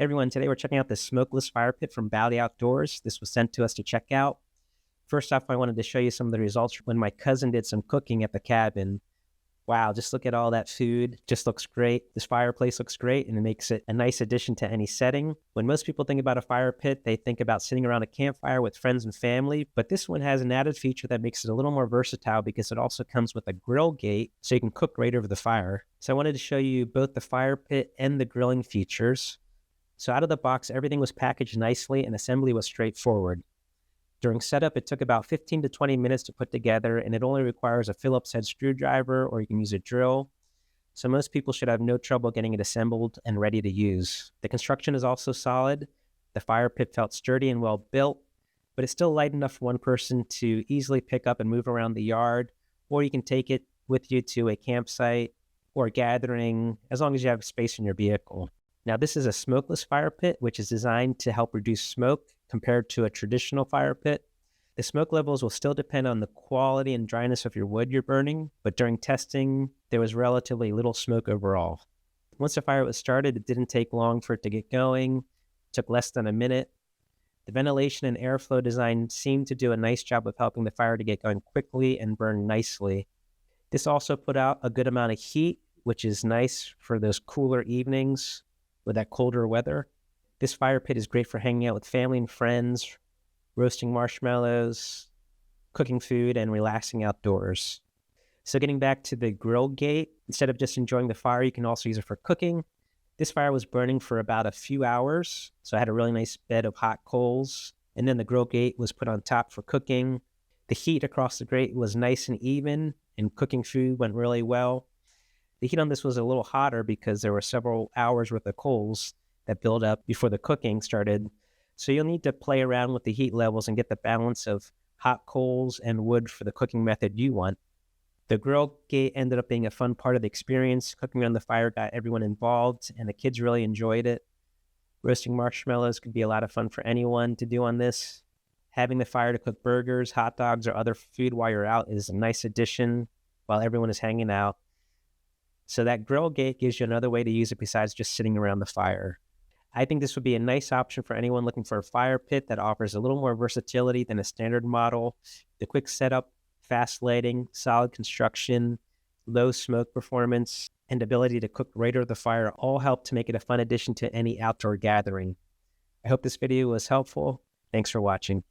Hey everyone, today we're checking out the Smokeless fire pit from Bali Outdoors. This was sent to us to check out. First off, I wanted to show you some of the results when my cousin did some cooking at the cabin. Wow, just look at all that food. Just looks great. This fireplace looks great and it makes it a nice addition to any setting. When most people think about a fire pit, they think about sitting around a campfire with friends and family, but this one has an added feature that makes it a little more versatile because it also comes with a grill gate so you can cook right over the fire. So I wanted to show you both the fire pit and the grilling features. So out of the box, everything was packaged nicely and assembly was straightforward. During setup, it took about 15 to 20 minutes to put together, and it only requires a Phillips head screwdriver or you can use a drill. So most people should have no trouble getting it assembled and ready to use. The construction is also solid. The fire pit felt sturdy and well built, but it's still light enough for one person to easily pick up and move around the yard, or you can take it with you to a campsite or a gathering as long as you have space in your vehicle. Now, this is a smokeless fire pit, which is designed to help reduce smoke compared to a traditional fire pit. The smoke levels will still depend on the quality and dryness of your wood you're burning, but during testing, there was relatively little smoke overall. Once the fire was started, it didn't take long for it to get going. It took less than a minute. The ventilation and airflow design seemed to do a nice job of helping the fire to get going quickly and burn nicely. This also put out a good amount of heat, which is nice for those cooler evenings with that colder weather. This fire pit is great for hanging out with family and friends, roasting marshmallows, cooking food, and relaxing outdoors. So getting back to the grill gate, instead of just enjoying the fire, you can also use it for cooking. This fire was burning for about a few hours, so I had a really nice bed of hot coals, and then the grill gate was put on top for cooking. The heat across the grate was nice and even, and cooking food went really well. The heat on this was a little hotter because there were several hours worth of coals that built up before the cooking started. So you'll need to play around with the heat levels and get the balance of hot coals and wood for the cooking method you want. The grill gate ended up being a fun part of the experience. Cooking around the fire got everyone involved and the kids really enjoyed it. Roasting marshmallows could be a lot of fun for anyone to do on this. Having the fire to cook burgers, hot dogs, or other food while you're out is a nice addition while everyone is hanging out. So that grill gate gives you another way to use it besides just sitting around the fire. I think this would be a nice option for anyone looking for a fire pit that offers a little more versatility than a standard model. The quick setup, fast lighting, solid construction, low smoke performance, and ability to cook right over the fire all help to make it a fun addition to any outdoor gathering. I hope this video was helpful. Thanks for watching.